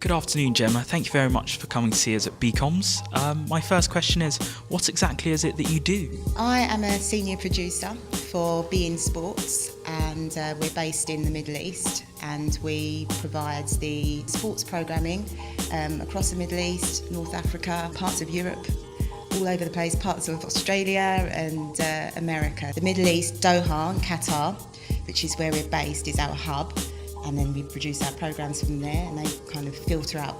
Good afternoon, Jemma. Thank you very much for coming to see us at BCOMS. My first question is, what exactly is it that you do? I am a senior producer for BeIN Sport, and we're based in the Middle East, and we provide the sports programming across the Middle East, North Africa, parts of Europe, all over the place, parts of Australia and America. The Middle East, Doha, Qatar, which is where we're based, is our hub, and then we produce our programs from there, and they kind of filter out.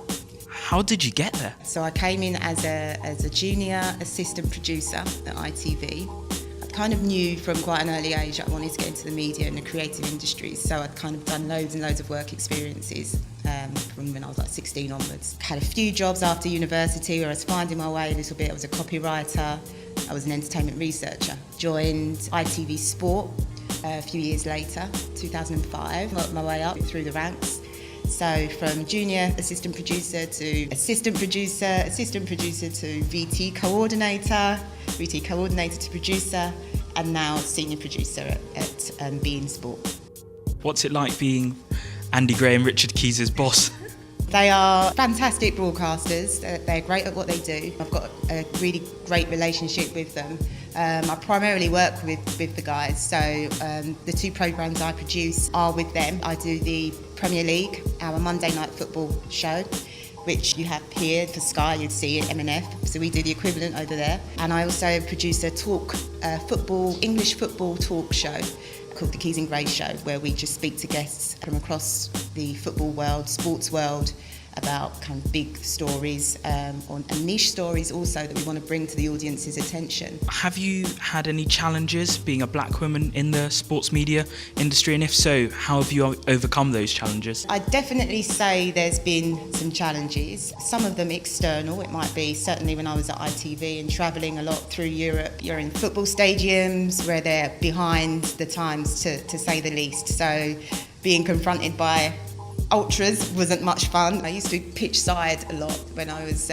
How did you get there? So I came in as a junior assistant producer at ITV. I kind of knew from quite an early age I wanted to get into the media and the creative industries, so I'd kind of done loads and loads of work experiences from when I was like 16 onwards. Had a few jobs after university where I was finding my way a little bit. I was a copywriter, I was an entertainment researcher. Joined ITV Sport a few years later, 2005, worked my way up through the ranks. So from junior assistant producer to assistant producer to VT coordinator to producer, and now senior producer at BeIN Sport. What's it like being Andy Gray and Richard Keys' boss? They are fantastic broadcasters. They're great at what they do. I've got a really great relationship with them. I primarily work with the guys, so the two programmes I produce are with them. I do the Premier League, our Monday night football show, which you have here for Sky, you'd see it, M&F, so we do the equivalent over there. And I also produce a English football talk show called the Keys and Gray Show, where we just speak to guests from across the football world, sports world, about kind of big stories and niche stories also that we want to bring to the audience's attention. Have you had any challenges being a black woman in the sports media industry, and if so, how have you overcome those challenges? I'd definitely say there's been some challenges, some of them external. It might be certainly when I was at ITV and travelling a lot through Europe. You're in football stadiums where they're behind the times, to say the least, so being confronted by ultras wasn't much fun. I used to pitch side a lot when I was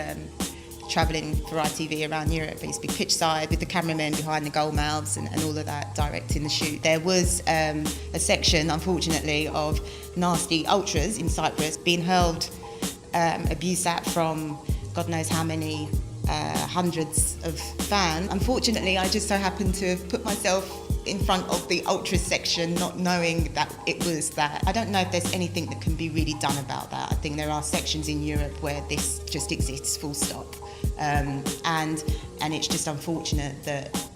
travelling for ITV around Europe. I used to be pitch side with the cameramen behind the goal mouths and all of that, directing the shoot. There was a section, unfortunately, of nasty ultras in Cyprus being hurled abuse at from God knows how many hundreds of fans. Unfortunately, I just so happened to have put myself in front of the ultra section, not knowing that it was that. I don't know if there's anything that can be really done about that. I think there are sections in Europe where this just exists, full stop. And it's just unfortunate that,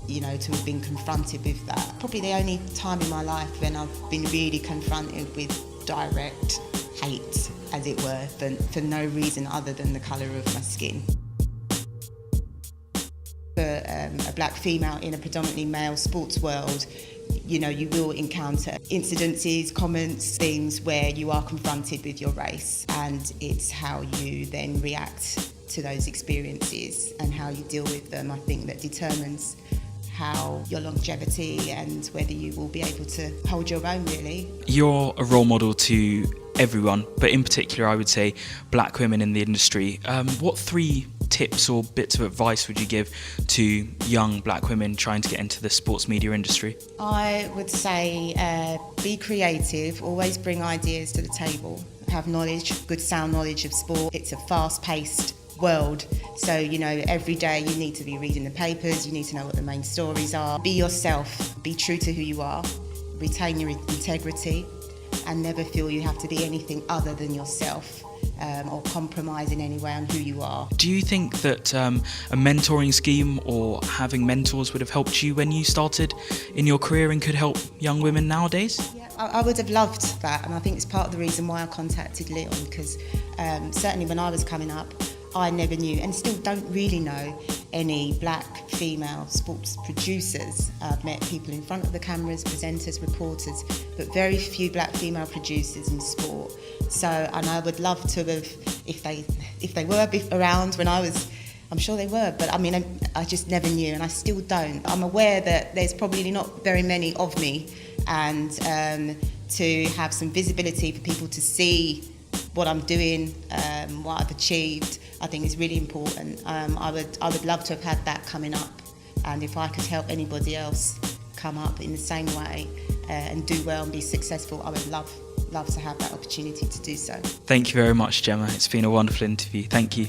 you know, to have been confronted with that. Probably the only time in my life when I've been really confronted with direct hate, as it were, for no reason other than the colour of my skin. For a black female in a predominantly male sports world, you know, you will encounter incidences, comments, things where you are confronted with your race, and it's how you then react to those experiences and how you deal with them, I think, that determines how your longevity and whether you will be able to hold your own, really. You're a role model to everyone, but in particular I would say black women in the industry. What 3 tips or bits of advice would you give to young black women trying to get into the sports media industry? I would say be creative, always bring ideas to the table, have knowledge, good sound knowledge of sport. It's a fast-paced world, so you know, every day you need to be reading the papers, you need to know what the main stories are. Be yourself, be true to who you are, retain your integrity, and never feel you have to be anything other than yourself. Or compromise in any way on who you are. Do you think that a mentoring scheme or having mentors would have helped you when you started in your career and could help young women nowadays? Yeah, I would have loved that, and I think it's part of the reason why I contacted Leon, because certainly when I was coming up, I never knew, and still don't really know, any black female sports producers. I've met people in front of the cameras, presenters, reporters, but very few black female producers in sport. So, and I would love to have, if they were around when I was, I'm sure they were, but I mean, I just never knew, and I still don't. I'm aware that there's probably not very many of me, and to have some visibility for people to see what I'm doing, what I've achieved, I think is really important. I would love to have had that coming up, and if I could help anybody else come up in the same way and do well and be successful, I would love love to have that opportunity to do so. Thank you very much, Jemma. It's been a wonderful interview. Thank you.